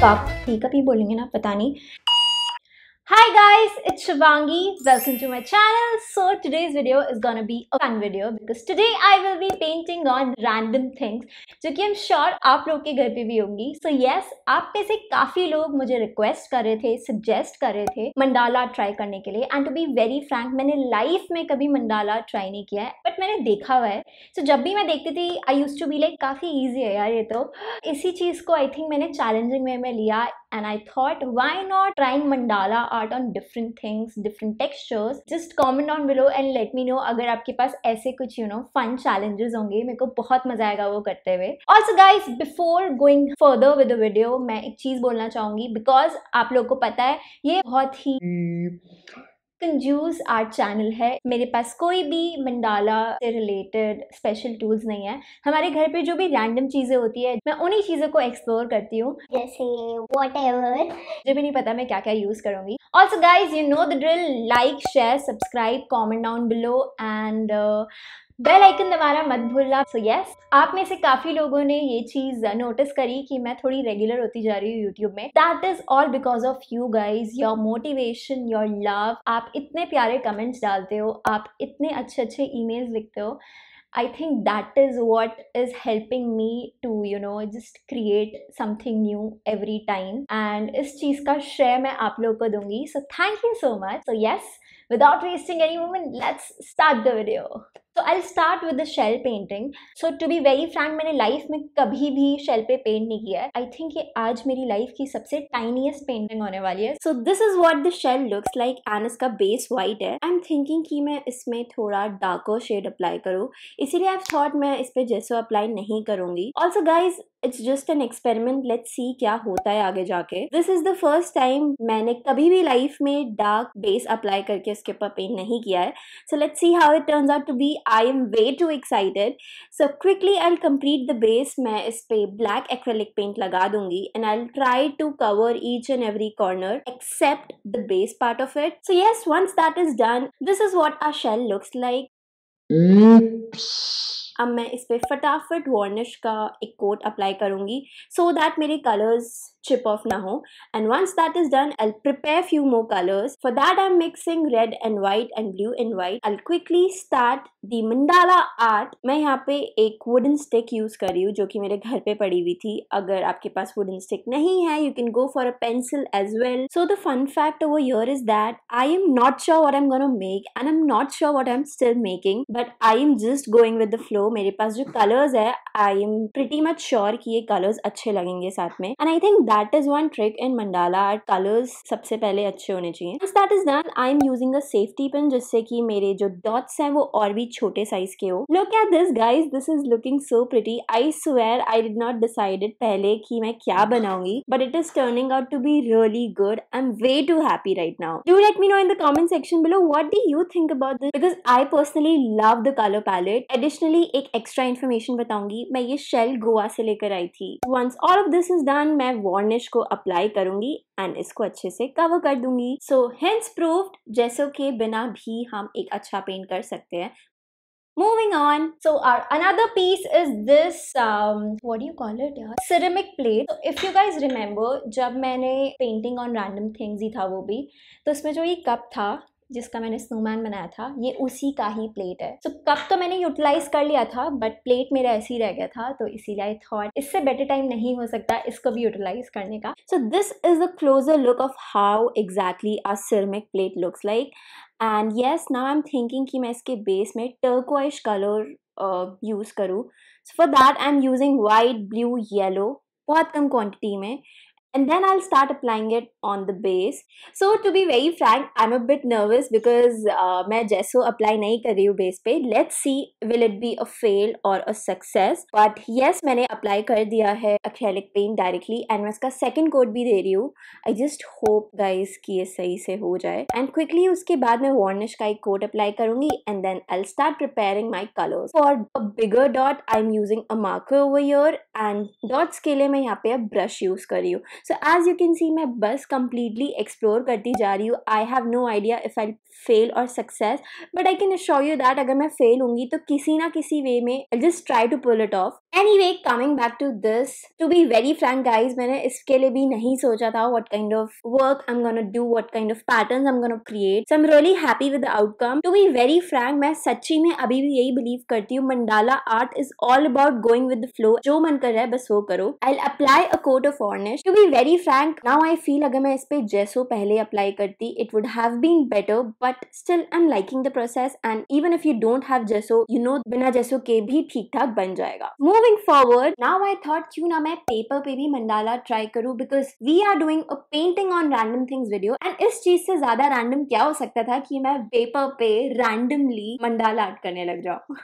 Cup tea cup ही बोलेंगे ना, पता नहीं। Hi guys, it's Shivangi. Welcome to my channel. So today's video is gonna be a fun video because today I will be painting on random things जो कि I'm sure आप लोग के घर पे भी होंगी. So yes, आप में से काफी लोग मुझे रिक्वेस्ट कर रहे थे, सजेस्ट कर रहे थे मंडाला ट्राई करने के लिए. And to be very frank, मैंने लाइफ में कभी मंडाला ट्राई नहीं किया है, बट मैंने देखा हुआ है. So जब भी मैं देखती थी आई यूज टू बी लाइक काफी ईजी है यार ये तो. इसी चीज को आई थिंक मैंने चैलेंजिंग वे में लिया and I thought why not trying mandala art on different things, different textures. Just comment down below and let me know अगर आपके पास ऐसे कुछ fun challenges होंगे. मेरे को बहुत मजा आएगा वो करते हुए. Also guys, before going further with the video, मैं एक चीज बोलना चाहूंगी because आप लोग को पता है ये बहुत ही कंजूस आर्ट चैनल है. मेरे पास कोई भी मंडाला से रिलेटेड स्पेशल टूल्स नहीं है. हमारे घर पे जो भी रैंडम चीजें होती है मैं उन्हीं चीजों को एक्सप्लोर करती हूँ, जैसे व्हाटएवर. मुझे भी नहीं पता मैं क्या क्या यूज करूंगी. Also guys you know the drill. Like, share, subscribe, comment down below and bell icon दबाना मत भूलना. सो यस, आप में से काफी लोगों ने ये चीज नोटिस करी कि मैं थोड़ी रेगुलर होती जा रही हूँ यूट्यूब में. That is all because of you guys, your motivation, your love. आप इतने प्यारे कमेंट्स डालते हो, आप इतने अच्छे अच्छे ईमेल्स लिखते हो. I think that is what is helping me to just create something new every time. And इस चीज का श्रेय मैं आप लोगों को दूंगी. So thank you so much. So yes, without wasting any moment, let's start the video. So I'll start with the shell painting. So to be very frank, मैंने लाइफ में कभी भी शेल पे पेंट नहीं किया है. I think ये आज मेरी लाइफ की सबसे टाइनीएस्ट पेंटिंग होने वाली है. So this is what the shell looks like and इसका बेस वाइट है. I'm thinking कि मैं इसमें थोड़ा डार्कर शेड अप्लाई करूँ, इसीलिए I've thought मैं इस पे जेसो अप्लाई नहीं करूँगी. Also guys, it's just an experiment. Let's see क्या होता है आगे जाके. This is the first time मैंने कभी भी लाइफ में डार्क बेस अप्लाई करके इसके ऊपर पेंट नहीं किया है. So let's see how it turns out to be. I am way too excited. So quickly I'll complete the base. मैं इस पे black acrylic paint लगा दूंगी and I'll try to cover each and every corner except the base part of it. So yes, once that is done, this is what our shell looks like. अब मैं इस पे फटाफट varnish का एक coat apply करूंगी so that मेरे colours chip off ना हो. And once that is done, I'll prepare few more colors. For that I'm mixing red and white and blue and white. I'll quickly start the mandala art. मैं यहाँ पे एक wooden stick use कर रही हूँ जो कि मेरे घर पे पड़ी हुई थी. अगर आपके पास wooden stick नहीं है, you can go for a pencil as well. So the fun fact over here is that I am not sure what I'm gonna make and I'm not sure what I'm still making, but I am just going with the flow. मेरे पास जो colors है, I am pretty much sure कि ये colors अच्छे लगेंगे साथ में. And I think that is one trick in mandala art. Colors सबसे पहले अच्छे होने चाहिए. Once that is done, I am using a safety pin जिससे कि मेरे जो dots हैं वो और भी छोटे size के हो. Look at this guys, this is looking so pretty. I swear I did not decided पहले कि मैं क्या बनाऊंगी, but it is turning out to be really good. I'm way too happy right now. Do let me know in the comment section below what do you think about this, because I personally love the color palette. Additionally एक extra information बताऊंगी, मैं ये shell Goa से लेकर आई थी. Once all of this is done, मैं varnish को apply करूंगी एंड इसको अच्छे से कवर कर दूंगी. सो हेंस प्रूव्ड, जेसो के बिना भी हम एक अच्छा पेंट कर सकते हैं. Moving on, so our another piece is this what do you call it यार, ceramic plate. So if you guys remember, जब मैंने painting on random things ही था वो भी, तो उसमें जो ये कप था जिसका मैंने स्नोमैन बनाया था, ये उसी का ही प्लेट है. सो कप तो मैंने यूटिलाइज कर लिया था बट प्लेट मेरा ऐसे ही रह गया था, तो इसीलिए आई थॉट इससे बेटर टाइम नहीं हो सकता इसको भी यूटिलाइज करने का. So this is a closer look of how exactly our ceramic plate looks like. And yes, now I am thinking कि मैं इसके बेस में टर्कोइश कलर यूज करूँ. For that I am using white, blue, yellow, बहुत कम quantity में. And then I'll start applying it on the base. So to be very frank, I'm a bit nervous because मैं gesso apply नहीं कर रही हूँ base पे. Let's see will it be a fail or a success. But yes, मैंने apply कर दिया है acrylic paint directly and मैं इसका second coat भी दे रही हूँ. I just hope guys कि ये सही से हो जाए. And quickly उसके बाद मैं varnish का एक coat apply करूँगी and then I'll start preparing my colors. For a bigger dot, I'm using a marker over here and dots के लिए मैं यहाँ पे अब brush use कर रही हूँ. So as you can see, मैं बस completely explore करती जा रही हूँ. I have no idea if I'll fail or success, but I can assure you that अगर मैं fail होंगी तो किसी ना किसी way में I'll just try to pull it off. Anyway, coming back to this, to be very frank guys, मैंने इसके लिए भी नहीं सोचा था what kind of work I'm gonna do, what kind of patterns I'm gonna create. So I'm really happy with the outcome. To be very frank, मैं सच्ची में अभी भी यही believe करती हूँ, mandala art is all about going with the flow. जो मन कर रहा है बस वो करो. I'll apply a coat of varnish. To be very frank, now I feel अगर मैं इस पे जेसो पहले apply करती, it would have been better, but still I'm liking the process, and even if you don't have जेसो, you know बिना जेसो के भी ठीक ठाक बन जाएगा. Moving forward, now I thought क्यों ना मैं paper पे भी मंडाला try करूँ, because we are doing a painting on random things video, and इस चीज से ज्यादा random क्या हो सकता था कि मैं paper पे randomly मंडाला art करने लग जाऊँ.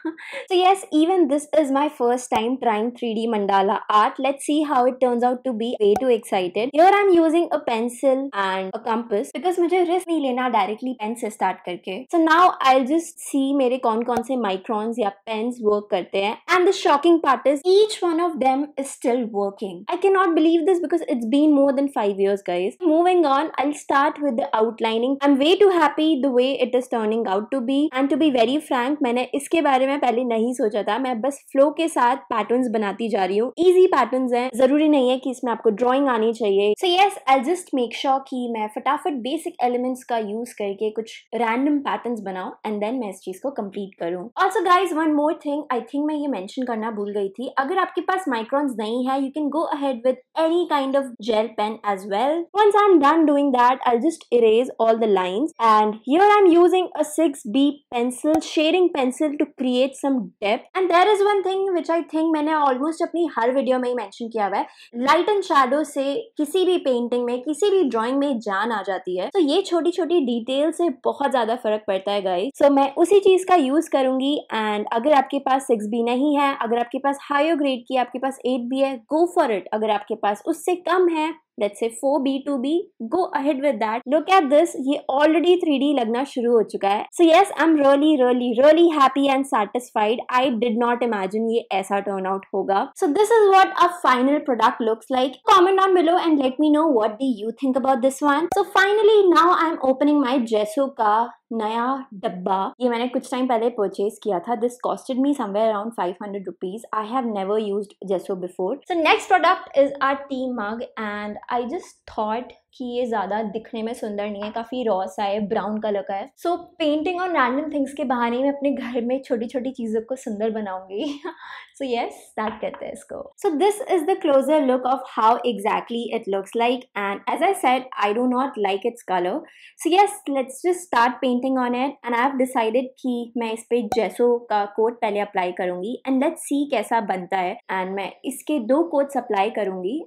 So yes, even this is my first time trying 3D mandala art. Let's see how it turns out to be. Way too excited. Here I'm using a pencil and a compass because मुझे risk नहीं लेना directly pen से start करके. So now I'll just see मेरे कौन-कौन से microns या pens work करते हैं. And the shocking part is each one of them is still working. I cannot believe this because it's been more than 5 years, guys. Moving on, I'll start with the outlining. I'm way too happy the way it is turning out to be. And to be very frank, मैंने इसके बारे में पहले नहीं सोचा था. मैं बस फ्लो के साथ पैटर्न्स बनाती जा रही हूँ. इजी पैटर्न्स हैं, जरूरी नहीं है कि इसमें आपको ड्राइंग आनी चाहिए. So yes, I just make sure कि मैं फटाफट बेसिक एलिमेंट्स का यूज करके कुछ रैंडम पैटर्न्स बनाऊं एंड देन मैं इस चीज को कंप्लीट करूं. Also guys, one more thing, I think मैं ये मेंशन करना भूल गई थी. अगर आपके पास माइक्रॉन्स नहीं है, you can go ahead with any kind of gel pen as well. Once I am done doing that, I just erase all the lines, and here I am using a 6B pencil, shading pencil to create some depth. And there is one thing which I think मैंने almost अपनी हर video में ही mention किया हुआ है. Light and shadow से किसी भी painting में, किसी भी ड्राइंग में जान आ जाती है. तो ये छोटी छोटी डिटेल से बहुत ज्यादा फर्क पड़ता है गाइस. सो मैं उसी चीज का यूज करूंगी. एंड अगर आपके पास 6B नहीं है, अगर आपके पास हायर ग्रेड की, आपके पास 8B है, गो फॉर इट. अगर आपके पास उससे कम है, let's say 4B, 2B, go ahead with that. Look at this, ये already 3D लगना शुरू हो चुका है. So yes, I'm really happy and satisfied. I did not imagine ये ऐसा turn out होगा. So this is what our final product looks like. Comment down below and let me know what do you think about this one. So finally now I'm opening my Gesso का नया डब्बा. ये मैंने कुछ time पहले purchase किया था. This costed me somewhere around 500 rupees. I have never used Gesso before. So next product is our tea mug, and I just thought कि ये ज़्यादा दिखने में सुंदर नहीं है, काफ़ी रॉ सा है, ब्राउन कलर का है. सो पेंटिंग और रैंडम थिंग्स के बहाने मैं अपने घर में छोटी छोटी चीज़ों को सुंदर बनाऊंगी. सो यस, स्टार्ट करते हैं इसको. So this is the closer look of how exactly it looks like, and as I said, I do not like its colour. So yes, let's just start painting on it. And I have decided कि मैं इस पे जेसो का coat पहले apply करूंगी, and let's see कैसा बनता है. एंड मैं इसके 2 कोट्स अप्लाई करूंगी.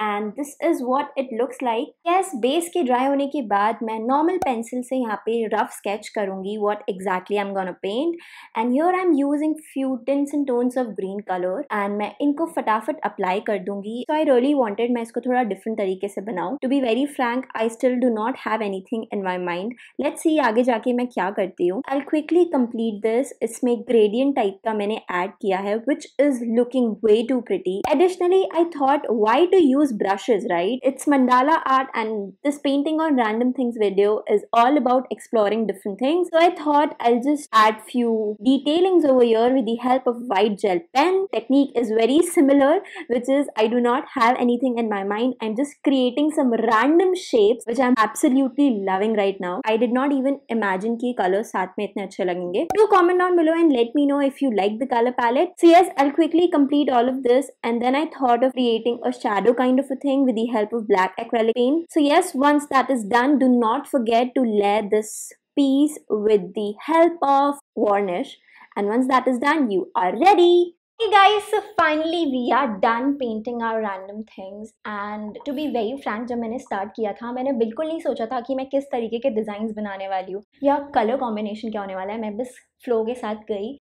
And this is what it looks like. Yes, base के ड्राई होने के बाद मैं नॉर्मल पेंसिल से यहाँ पे रफ स्केच करूँगी what exactly I'm gonna paint. And here I'm using few tints and tones of green color, and मैं इनको फटाफट अप्लाई कर दूंगी. So I really wanted मैं इसको थोड़ा डिफरेंट तरीके से बनाऊँ. To be very frank, I still do not have anything in my mind. Let's see आगे जाके मैं क्या करती हूँ. I'll quickly complete this. इसमें gradient टाइप का मैंने ऐड किया है, which is looking way too pretty. Additionally, I thought why to use brushes, right? It's mandala art, and this painting on random things video is all about exploring different things. So I thought I'll just add few detailings over here with the help of white gel pen. Technique is very similar, which is I do not have anything in my mind. I'm just creating some random shapes which I'm absolutely loving right now. I did not even imagine कि colors साथ में इतने अच्छे लगेंगे. Do comment down below and let me know if you like the color palette. So yes, I'll quickly complete all of this, and then I thought of creating a shadow kind of a thing with the help of black acrylic paint. So yes, once that is done, do not forget to layer this piece with the help of varnish, and once that is done, you are ready. Hey guys, so finally we are done painting our random things. And to be very frank, जब मैंने start किया था, मैंने बिल्कुल नहीं सोचा था कि मैं किस तरीके के डिज़ाइंस बनाने वाली हूँ या कलर कॉम्बिनेशन क्या होने वाला है. मैं बस फ्लो के साथ गई.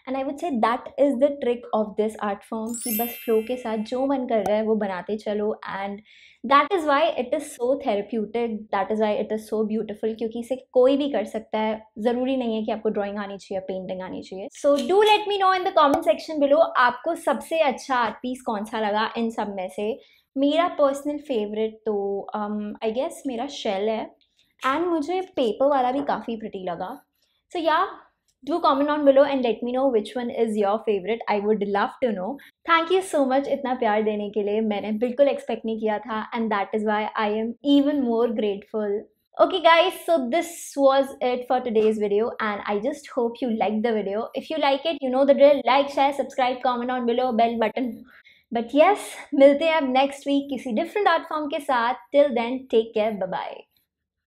And I would say that is the trick of this art form कि बस फ्लो के साथ जो मन कर रहा है वो बनाते चलो, and that is why it is so therapeutic, that is why it is so beautiful, क्योंकि इसे कोई भी कर सकता है, ज़रूरी नहीं है कि आपको ड्राइंग आनी चाहिए, पेंटिंग आनी चाहिए. So do let me know in the comment section below आपको सबसे अच्छा आर्ट पीस कौन सा लगा इन सब में से. मेरा पर्सनल फेवरेट तो आई गेस मेरा शेल है, एंड मुझे पेपर वाला भी काफ़ी प्रिटी लगा. सो या, do comment on below and let me know which one is your favorite. I would love to know. Thank you so much इतना प्यार देने के लिए. मैंने बिल्कुल expect नहीं किया था, and that is why I am even more grateful. Okay guys, so this was it for today's video, and I just hope you liked the video. If you like it, you know the drill. Like, share, subscribe, comment on below, bell button. But yes, मिलते हैं अब next week किसी different art form के साथ. Till then, take care, bye bye.